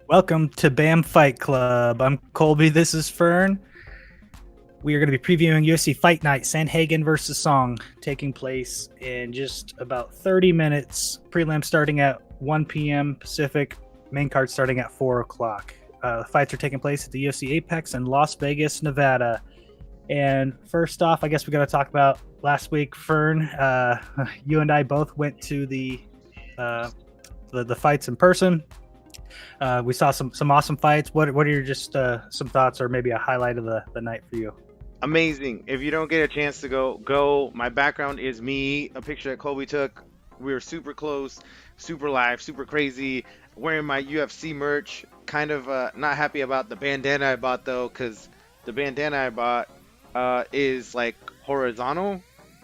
Welcome to BAM Fight Club. I'm Colby. This is Fern. We are going to be previewing UFC Fight Night, Sandhagen versus Song, taking place in just about 30 minutes. Prelim starting at 1 p.m. Pacific, main card starting at 4 o'clock. The fights are taking place at the UFC Apex in Las Vegas, Nevada. And first off, I guess we got to talk about last week. Fern, you and I both went to the fights in person. We saw some awesome fights. What are your just some thoughts or maybe a highlight of the night for you? Amazing. If you don't get a chance to go. My background is me, a picture that Kobe took. We were super close, super live, super crazy. Wearing my UFC merch. Kind of not happy about the bandana I bought though, because the bandana I bought is like horizontal,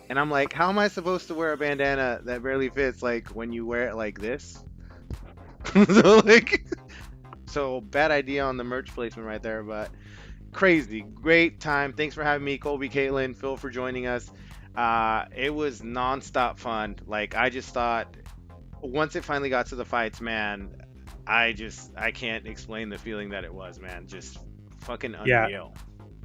and I'm like, how am I supposed to wear a bandana that barely fits like when you wear it like this? So like, so bad idea on the merch placement right there, but crazy great time. Thanks for having me, Colby, Caitlin, Phil, for joining us. It was nonstop fun. Like, I just thought once it finally got to the fights, man, I can't explain the feeling that it was, man. Just fucking Yeah, unreal.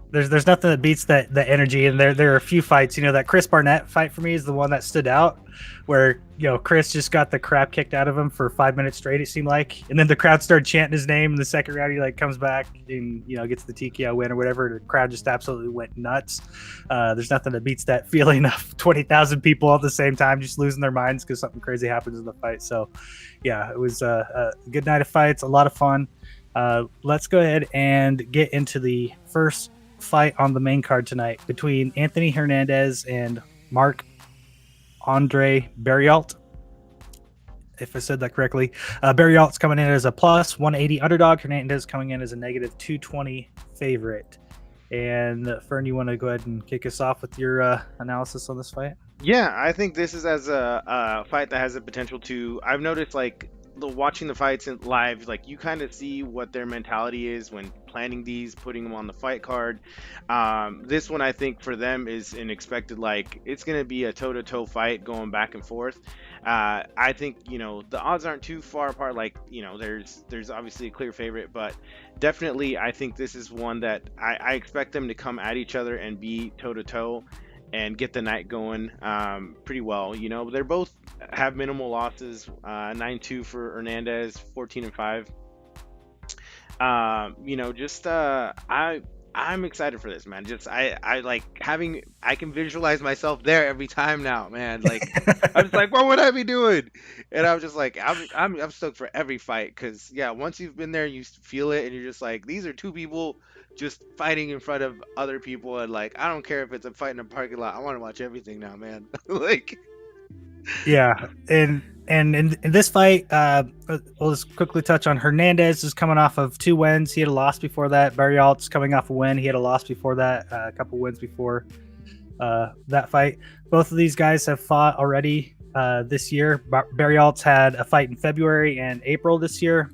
there's nothing that beats that energy. And there are a few fights. That Chris Barnett fight for me is the one that stood out, where Chris just got the crap kicked out of him for 5 minutes straight. It seemed like, and then the crowd started chanting his name. In the second round, he comes back and gets the TKO win or whatever. The crowd just absolutely went nuts. There's nothing that beats that feeling of 20,000 people at the same time just losing their minds because something crazy happens in the fight. So, yeah, it was a good night of fights, a lot of fun. Let's go ahead and get into the first fight on the main card tonight between Anthony Hernandez and Mark Andre Barriault. If I said that correctly, Barriault's coming in as a plus 180 underdog. Hernandez coming in as a negative 220 favorite. And Fern, you want to go ahead and kick us off with your analysis on this fight? Yeah, I think this is as a fight that has the potential to. I've noticed like watching the fights in live, like you kind of see what their mentality is when planning these, putting them on the fight card. This one, I think for them is an expected like it's gonna be a toe-to-toe fight going back and forth. I think the odds aren't too far apart. Like there's obviously a clear favorite, but definitely I think this is one that I expect them to come at each other and be toe-to-toe and get the night going pretty well. They're both have minimal losses. 9-2 for Hernandez, 14-5. I'm excited for this, man. Just I like having. I can visualize myself there every time now, man. Like I'm just like, what would I be doing? And I'm just like, I'm stoked for every fight because yeah, once you've been there, you feel it, and you're just like, these are two people just fighting in front of other people, and like I don't care if it's a fight in a parking lot. I want to watch everything now, man. Like, Yeah, and in this fight, we'll just quickly touch on Hernandez is coming off of 2 wins. He had a loss before that. Barriault's coming off a win. He had a loss before that. A couple wins before that fight. Both of these guys have fought already this year. Barriault's had a fight in February and April this year,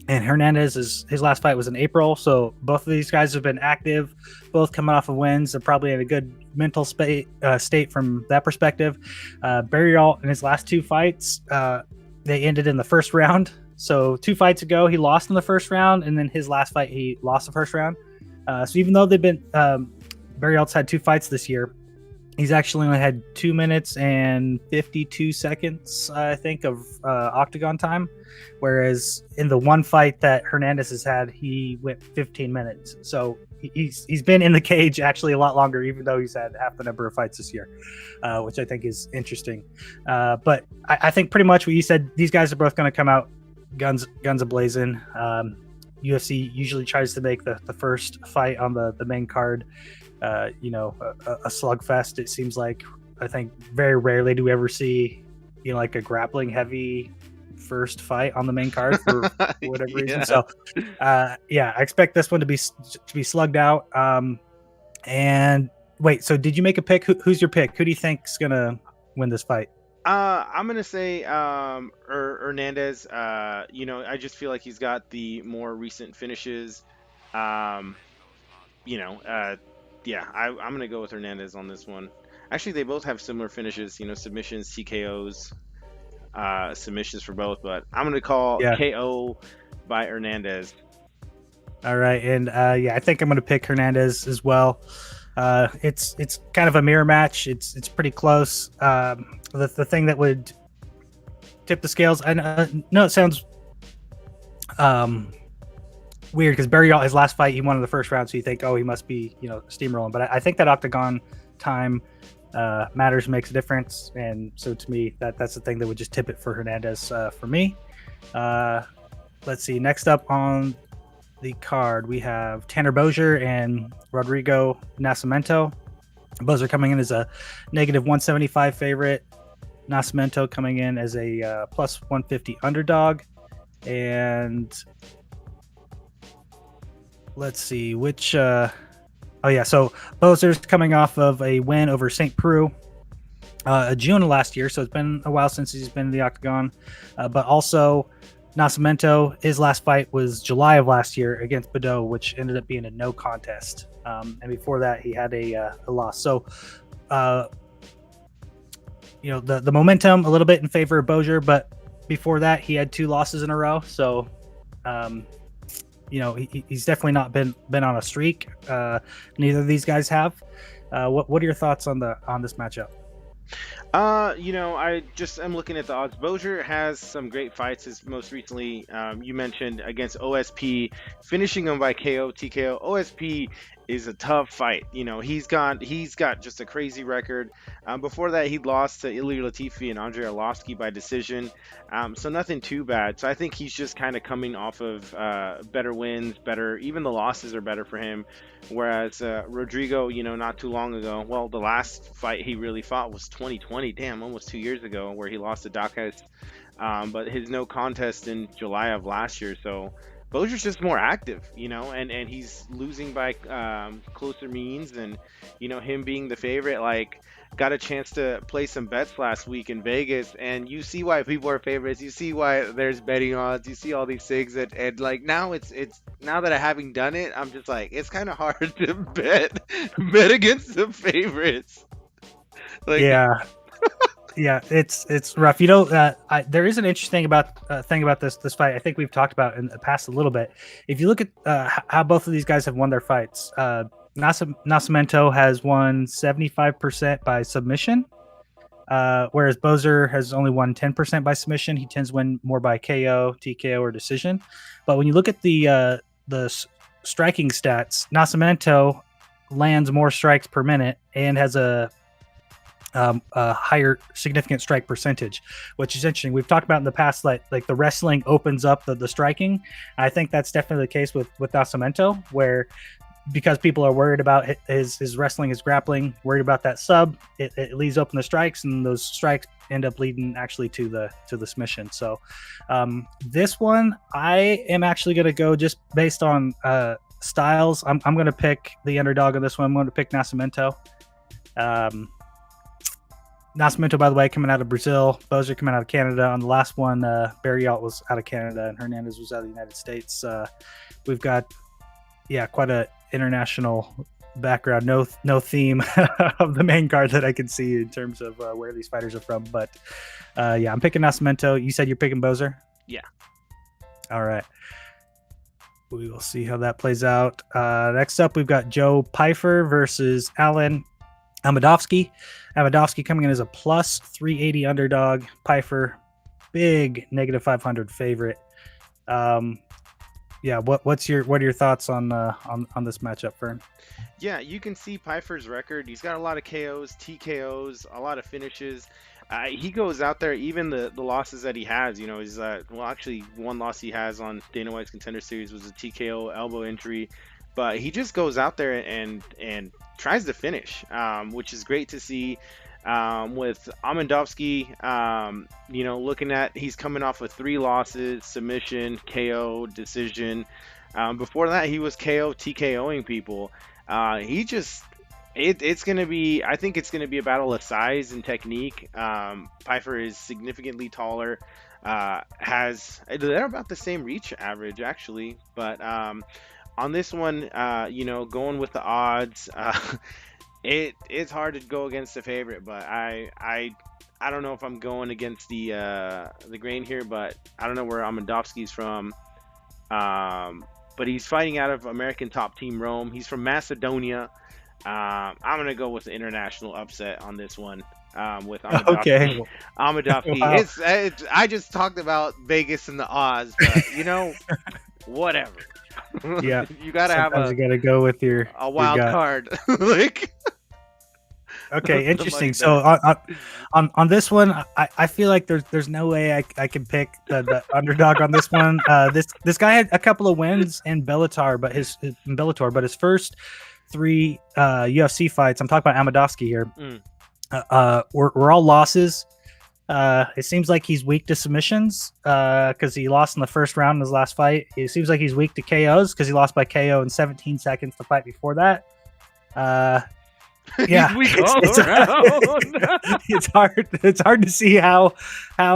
and Hernandez his last fight was in April. So both of these guys have been active, both coming off of wins. They're probably in a good mental state from that perspective. Barriault in his last 2 fights, they ended in the first round. So 2 fights ago, he lost in the first round, and then his last fight, he lost the first round. So even though they've been Barriault's had 2 fights this year, he's actually only had 2 minutes and 52 seconds, I think, of octagon time. Whereas in the one fight that Hernandez has had, he went 15 minutes. So he's been in the cage actually a lot longer, even though he's had half the number of fights this year, which I think is interesting. But I think pretty much what you said, these guys are both going to come out guns a-blazing. UFC usually tries to make the first fight on the main card a slugfest. It seems like, I think very rarely do we ever see like a grappling heavy first fight on the main card for whatever reason. So I expect this one to be slugged out. And wait, so did you make a pick? Who's your pick? Who do you think's gonna win this fight? I'm gonna say Hernandez. I just feel like he's got the more recent finishes. Um, I'm gonna go with Hernandez on this one. Actually, they both have similar finishes. Submissions, TKOs, submissions for both. But I'm gonna call Yeah. KO by Hernandez. All right, and yeah, I think I'm going to pick Hernandez as well. It's kind of a mirror match. It's pretty close. The thing that would tip the scales, and no, it sounds weird because Barry, his last fight, he won in the first round, so you think, oh, he must be steamrolling. But I think that octagon time matters, makes a difference, and so to me, that's the thing that would just tip it for Hernandez for me. Let's see. Next up on the card, we have Tanner Bozier and Rodrigo Nascimento. Bozier coming in as a negative 175 favorite. Nascimento coming in as a plus 150 underdog. And let's see which. Oh yeah, so Bozier's coming off of a win over St. Preux June of last year, so it's been a while since he's been in the octagon. But also, Nascimento, his last fight was July of last year against Badeau, which ended up being a no contest. And before that, he had a loss. So, the momentum a little bit in favor of Bozier, but before that, he had 2 losses in a row. So, he's definitely not been on a streak. Neither of these guys have. What are your thoughts on this matchup? I just am looking at the odds. Bozier has some great fights. As most recently, you mentioned against OSP, finishing him by KO, TKO. OSP is a tough fight. He's got just a crazy record. Before that, he lost to Ilir Latifi and Andrei Arlovsky by decision. So nothing too bad. So I think he's just kind of coming off of better wins, even the losses are better for him. Whereas Rodrigo, not too long ago, well, the last fight he really fought was 2020, damn, almost 2 years ago, where he lost to Dacus. But his no contest in July of last year. So Bozier's just more active, and he's losing by closer means, and him being the favorite, like, got a chance to play some bets last week in Vegas, and you see why people are favorites. You see why there's betting odds. You see all these things, and like now it's now that I having done it, I'm just like, it's kind of hard to bet against the favorites. Like, yeah. Yeah, it's rough. There is an interesting thing about this fight. I think we've talked about in the past a little bit. If you look at how both of these guys have won their fights, Nascimento has won 75% by submission, whereas Bozier has only won 10% by submission. He tends to win more by KO, TKO, or decision. But when you look at the striking stats, Nascimento lands more strikes per minute and has a higher significant strike percentage, which is interesting. We've talked about in the past, like the wrestling opens up the striking. I think that's definitely the case with Nascimento, where because people are worried about his wrestling, his grappling, worried about that sub, it leaves open the strikes, and those strikes end up leading actually to the submission. So this one, I am actually going to go just based on styles. I'm going to pick the underdog on this one. I'm going to pick Nascimento. Nascimento, by the way, coming out of Brazil. Bozier coming out of Canada. On the last one, Barrialt was out of Canada and Hernandez was out of the United States. We've got, quite a international background. No theme of the main card that I can see in terms of where these fighters are from. But I'm picking Nascimento. You said you're picking Bozier? Yeah. All right. We will see how that plays out. Next up, we've got Joe Pyfer versus Alan Amadovsky. Amadovsky coming in as a plus 380 underdog. Pyfer, big negative 500 favorite. What are your thoughts on this matchup, Fern? Yeah, you can see Pyfer's record. He's got a lot of KOs, TKOs, a lot of finishes. He goes out there, even the losses that he has, he's actually one loss he has on Dana White's Contender Series was a TKO elbow injury. But he just goes out there and tries to finish, which is great to see. With Amandovsky, looking at, he's coming off of 3 losses, submission, KO, decision. Before that, he was KO, TKOing people. It's going to be, I think it's going to be a battle of size and technique. Pyfer is significantly taller, they're about the same reach average, actually. But on this one, going with the odds, it's hard to go against the favorite, but I don't know if I'm going against the grain here, but I don't know where Amandovsky's from. But he's fighting out of American Top Team Rome. He's from Macedonia. I'm gonna go with the international upset on this one. With Okay. Amadovsky. Amadovsky. Wow. It's I just talked about Vegas and the odds, but whatever. Yeah. You gotta have Sometimes you got to go with a your wild gut. card, like Okay, the money interesting. So bet. on this one, I feel like there's no way I can pick the underdog on this one. This guy had a couple of wins in Bellator, but his first three UFC fights, I'm talking about Amadovsky here, Mm. were all losses. It seems like he's weak to submissions because he lost in the first round in his last fight. It seems like he's weak to KOs because he lost by KO in 17 seconds the fight before that. Uh, He's yeah, weak all around. it's hard to see how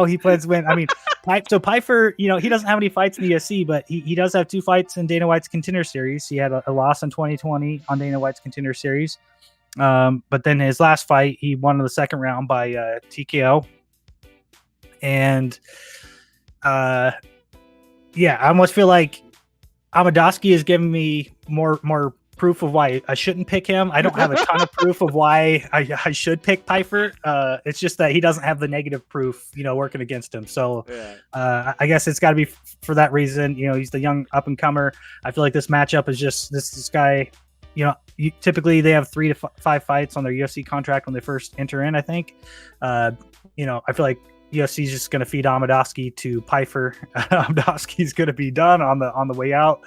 he plans to win. I mean, Piper, he doesn't have any fights in the UFC, but he does have 2 fights in Dana White's Contender Series. He had a loss in 2020 on Dana White's Contender Series, but then his last fight he won in the second round by TKO, and yeah, I almost feel like Amadovsky is giving me more proof of why I shouldn't pick him. I don't have a ton of proof of why I should pick Piper. It's just that he doesn't have the negative proof, working against him. So Yeah. I guess it's got to be for that reason. He's the young up and comer. I feel like this matchup is just this guy. Typically they have 3 to 5 fights on their UFC contract when they first enter in. I think. I feel like UFC is just going to feed Amadovsky to Piper. Amadovsky's going to be done on the way out.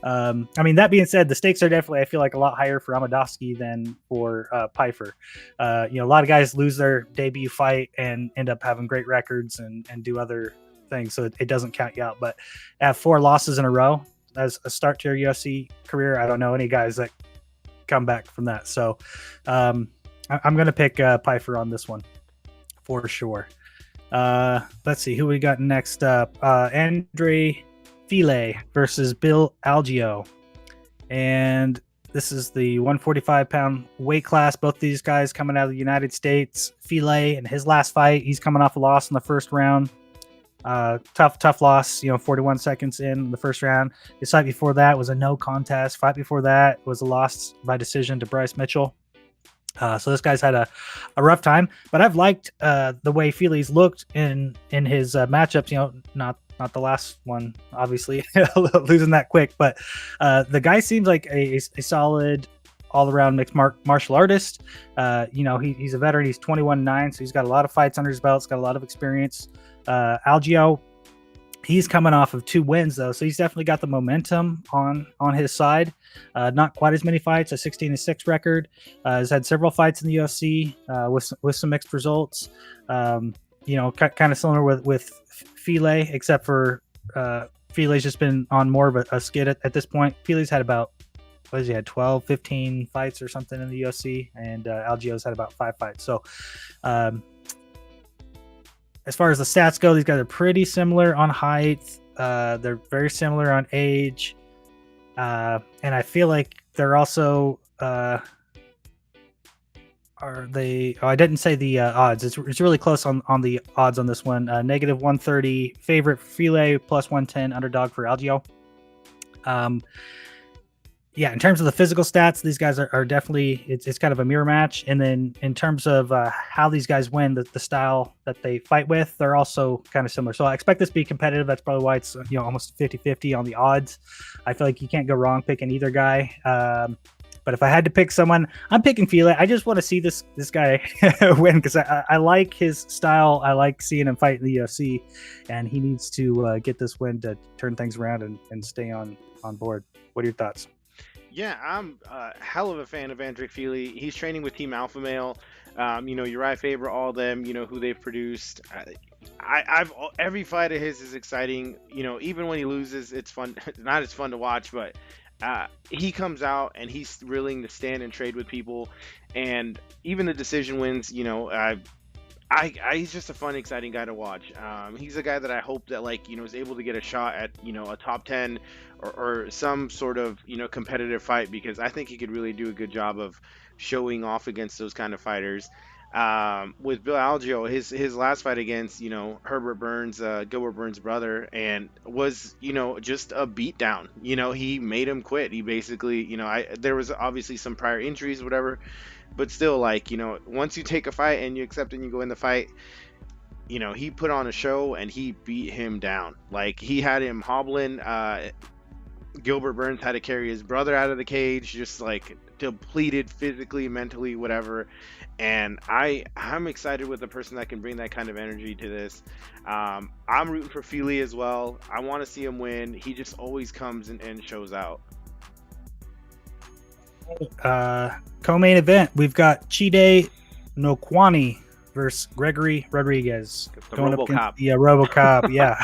I mean, that being said, the stakes are definitely, I feel like, a lot higher for Amadovsky than for Piper. A lot of guys lose their debut fight and end up having great records and do other things, so it doesn't count you out. But have 4 losses in a row as a start to your UFC career, I don't know any guys that come back from that. So I'm going to pick Piper on this one for sure. Let's see who we got next up. Andre File versus Bill Algeo, and this is the 145-pound weight class. Both these guys coming out of the United States. File in his last fight, he's coming off a loss in the first round. Tough loss. 41 seconds in the first round. His fight before that was a no contest. Fight before that was a loss by decision to Bryce Mitchell. So this guy's had a rough time, but I've liked the way Feely's looked in his matchups. Not the last one, obviously, losing that quick, but the guy seems like a solid all-around mixed martial artist. He's a veteran. He's 21-9, so he's got a lot of fights under his belt. He's got a lot of experience. Algeo, he's coming off of 2 wins though, so he's definitely got the momentum on his side. Not quite as many fights, a 16-6 record. Has had several fights in the UFC with some mixed results. Kind of similar with File, except for File's just been on more of a skid at this point. File's had about 12, 15 fights or something in the UFC, and Algeo's had about 5 fights. So as far as the stats go, these guys are pretty similar on height. They're very similar on age. And I feel like they're also are they? Oh, I didn't say the odds. It's really close on the odds on this one. -130 favorite for File, +110 underdog for Algeo. Yeah, in terms of the physical stats, these guys are definitely it's kind of a mirror match. And then in terms of how these guys win, the style that they fight with, they're also kind of similar. So I expect this to be competitive. That's probably why it's almost 50-50 on the odds. I feel like you can't go wrong picking either guy. But if I had to pick someone, I'm picking Fila. I just want to see this guy win because I like his style. I like seeing him fight in the UFC, and he needs to get this win to turn things around and stay on board. What are your thoughts? Yeah, I'm a hell of a fan of Andre Fili. He's training with Team Alpha Male. Uriah Faber, all of them, who they've produced. I've every fight of his is exciting. Even when he loses, it's fun. It's not as fun to watch, but he comes out and he's willing to stand and trade with people. And even the decision wins, he's just a fun, exciting guy to watch. He's a guy that I hope that is able to get a shot at a top 10 or some sort of competitive fight, because I think he could really do a good job of showing off against those kind of fighters. with Bill Algeo, his last fight against Herbert Burns, Gilbert Burns' brother, and was just a beatdown. He made him quit. He basically, I there was obviously some prior injuries, whatever, but still, like, once you take a fight and you accept and you go in the fight, he put on a show and he beat him down. Like, he had him hobbling. Gilbert Burns had to carry his brother out of the cage, just like depleted physically, mentally, whatever. And I'm excited with the person that can bring that kind of energy to this. I'm rooting for Feely as well. I want to see him win. He just always comes and shows out. Co-main event, we've got Chide Nokwani versus Gregory Rodriguez going up against the RoboCop. Yeah.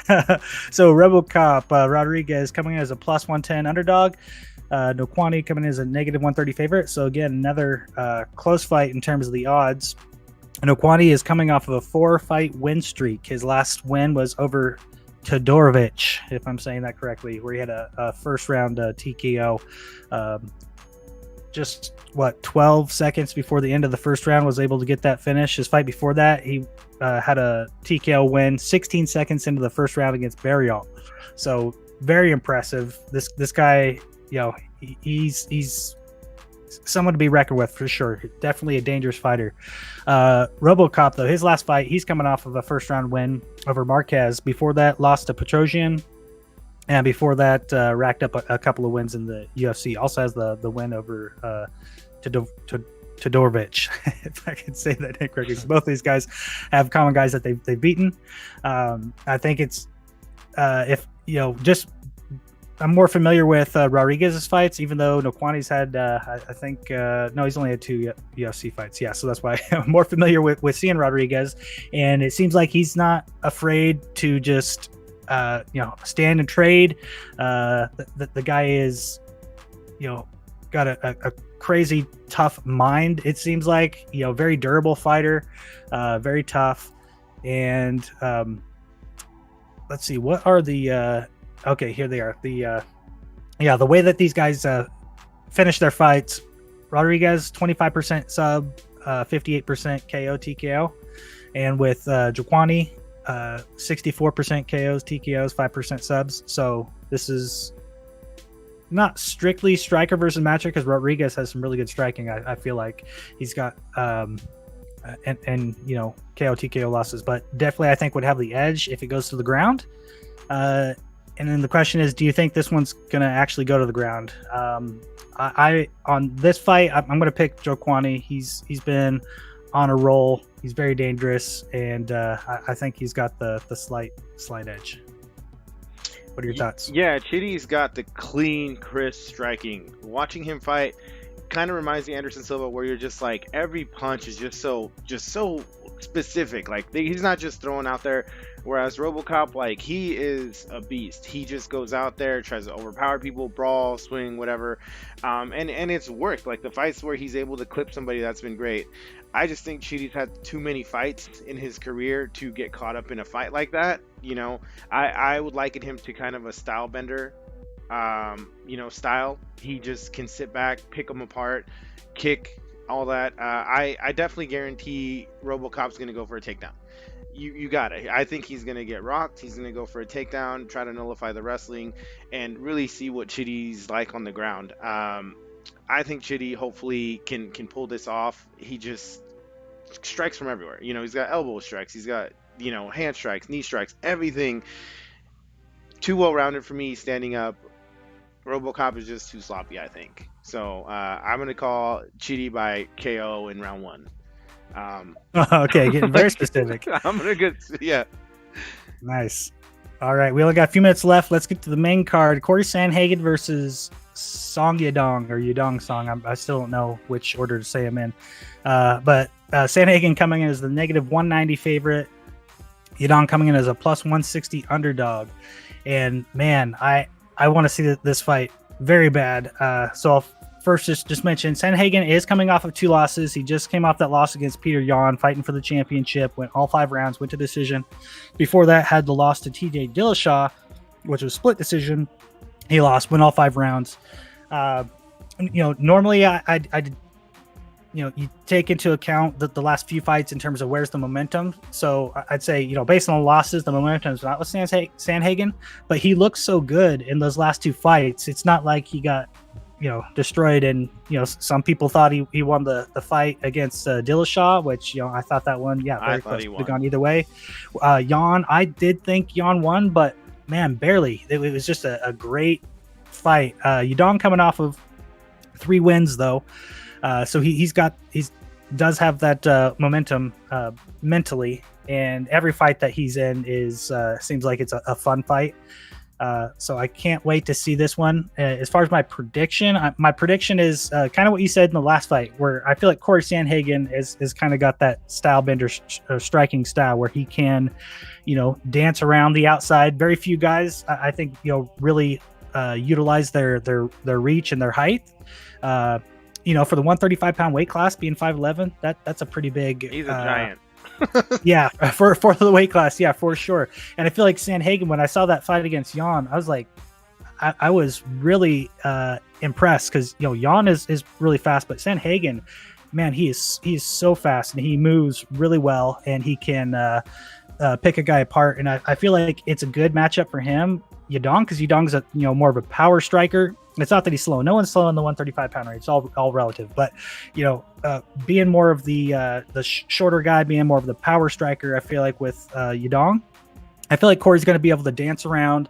So RoboCop Rodriguez coming in as a +110 underdog. Nokwani coming in as a -130 favorite. So again, another close fight in terms of the odds. Nokwani is coming off of a 4-fight win streak. His last win was over Todorovic, if I'm saying that correctly, where he had a first round TKO. Just 12 seconds before the end of the first round was able to get that finish. His fight before that, he had a TKO win 16 seconds into the first round against Barrialt. So very impressive. This guy, he's someone to be reckoned with for sure. Definitely a dangerous fighter. RoboCop, though, his last fight, he's coming off of a first round win over Marquez. Before that, lost to Petrosian. And before that, racked up a couple of wins in the UFC. Also has the win over Todorovic, if I can say that correctly. So both these guys have common guys that they've beaten. I think it's I'm more familiar with Rodriguez's fights, even though Nokwani's had he's only had 2 UFC fights. Yeah, so that's why I'm more familiar with seeing Rodriguez, and it seems like he's not afraid to just stand and trade. The guy is, got a crazy tough mind. It seems like, very durable fighter, very tough. And let's see, what are the okay, here they are. The way that these guys finish their fights: Rodriguez 25% sub, 58% KO TKO, and with Joaquani 64% KOs, TKOs, 5% subs. So this is not strictly striker versus matcher, because Rodriguez has some really good striking. I feel like he's got KO TKO losses, but definitely I think would have the edge if it goes to the ground. And then the question is, do you think this one's going to actually go to the ground? I on this fight, I'm going to pick Joaquani. He's been on a roll. He's very dangerous, and I think he's got the slight edge. What are your thoughts? Yeah, Chidi's got the clean, crisp striking. Watching him fight kind of reminds me of Anderson Silva, where you're just like, every punch is just so specific. Like, he's not just throwing out there. Whereas RoboCop, like, he is a beast. He just goes out there, tries to overpower people, brawl, swing, whatever, and it's worked. Like, the fights where he's able to clip somebody, that's been great. I just think Chidi's had too many fights in his career to get caught up in a fight like that. I would liken him to kind of a style bender, style. He just can sit back, pick them apart, kick, all that. I definitely guarantee RoboCop's going to go for a takedown. You got it. I think he's going to get rocked. He's going to go for a takedown, try to nullify the wrestling, and really see what Chidi's like on the ground. I think Chidi hopefully can pull this off. He just strikes from everywhere. He's got elbow strikes. He's got, hand strikes, knee strikes, everything. Too well-rounded for me standing up. RoboCop is just too sloppy, I think. So I'm going to call Chidi by KO in round 1. Okay, getting very specific. I'm going to get, yeah. Nice. All right, we only got a few minutes left. Let's get to the main card. Corey Sandhagen versus Yadong, or Yadong Song. I still don't know which order to say him in. But Sandhagen coming in as the -190 favorite. Yadong coming in as a +160 underdog. And man, I want to see this fight very bad. So I'll first just mention Sandhagen is coming off of 2 losses. He just came off that loss against Peter Yan, fighting for the championship, went all 5 rounds, went to decision. Before that, had the loss to TJ Dillashaw, which was split decision. He lost, went all 5 rounds. Normally I you take into account the last few fights in terms of where's the momentum. So I'd say, based on the losses, the momentum is not with Sandhagen, but he looks so good in those last two fights. It's not like he got, destroyed. And, some people thought he won the fight against Dillashaw, which, I thought that one, very close. Could have gone either way. Jan, I did think Jan won, but man, barely. It was just a great fight. Yadong coming off of 3 wins though. So he does have that momentum mentally, and every fight that he's in is seems like it's a fun fight. So I can't wait to see this one. As far as my prediction is kind of what you said in the last fight, where I feel like Corey Sandhagen is kind of got that style bender striking style where he can, dance around the outside. Very few guys, I think, really utilize their reach and their height. For the 135-pound weight class, being 5'11", that's a pretty big. He's a giant. Yeah, for the weight class, yeah, for sure. And I feel like Sandhagen, when I saw that fight against Jan, I was like, I was really impressed because Jan is really fast, but Sandhagen, man, he's so fast and he moves really well, and he can pick a guy apart. And I feel like it's a good matchup for him, Yadong, because Yadong's a more of a power striker. It's not that he's slow. No one's slow in the 135-pound range. It's all relative. But being more of the shorter guy, being more of the power striker, I feel like with Yadong, I feel like Corey's going to be able to dance around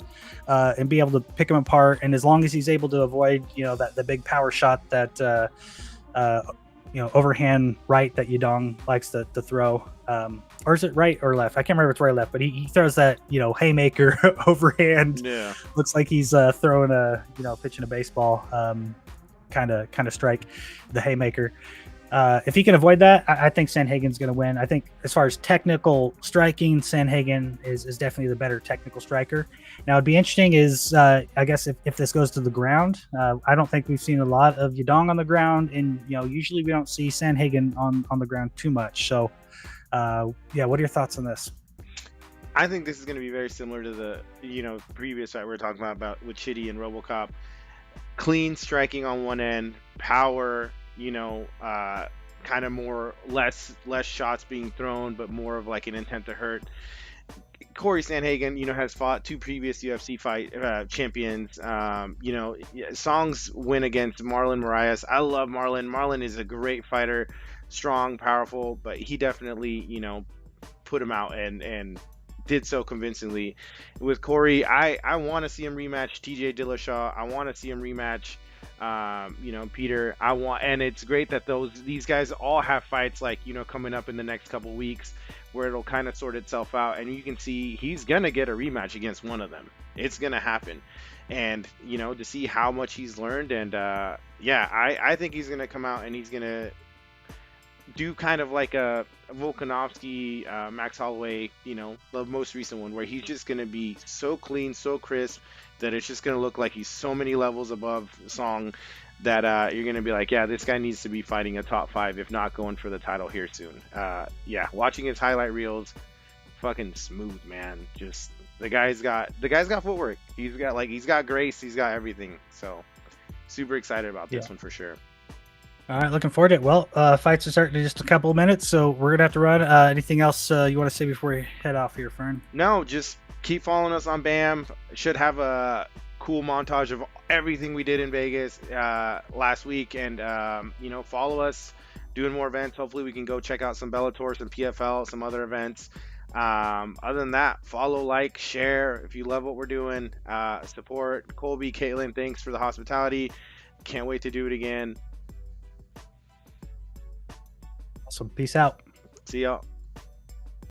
and be able to pick him apart. And as long as he's able to avoid that the big power shot that overhand right that Yadong likes to throw. Or is it right or left? I can't remember if it's right or left, but he throws that, haymaker overhand. Yeah. Looks like he's throwing pitching a baseball kind of strike, the haymaker. If he can avoid that, I think Sandhagen's going to win. I think as far as technical striking, Sandhagen is definitely the better technical striker. Now, it'd be interesting is, I guess, if this goes to the ground. I don't think we've seen a lot of Yadong on the ground, and usually we don't see Sandhagen on the ground too much. So, what are your thoughts on this? I think this is going to be very similar to the previous fight we were talking about with Chitty and RoboCop. Clean striking on one end, power. Kind of less shots being thrown, but more of like an intent to hurt. Corey Sandhagen, has fought 2 previous UFC fight champions. Song's win against Marlon Moraes. I love Marlon. Marlon is a great fighter, strong, powerful, but he definitely, put him out and did so convincingly. With Corey, I want to see him rematch TJ Dillashaw. I want to see him rematch Peter. And it's great that these guys all have fights like coming up in the next couple weeks where it'll kind of sort itself out, and you can see he's gonna get a rematch against one of them. It's gonna happen, and to see how much he's learned. And I think he's gonna come out and he's gonna do kind of like a Volkanovski, Max Holloway, the most recent one, where he's just gonna be so clean, so crisp, that it's just going to look like he's so many levels above Song that you're going to be like, yeah, this guy needs to be fighting a top 5, if not going for the title here soon. Watching his highlight reels, fucking smooth, man. Just the guy's got footwork. He's got grace. He's got everything. So super excited about this one for sure. All right, looking forward to it. Well, fights are starting in just a couple of minutes, so we're gonna have to run. Anything else you want to say before we head off here, Fern? No, just keep following us on BAM. Should have a cool montage of everything we did in Vegas last week, and follow us, doing more events. Hopefully we can go check out some Bellator, some PFL, some other events. Other than that, follow, like, share if you love what we're doing. Support Colby, Caitlin. Thanks for the hospitality. Can't wait to do it again. Awesome. Peace out. See y'all.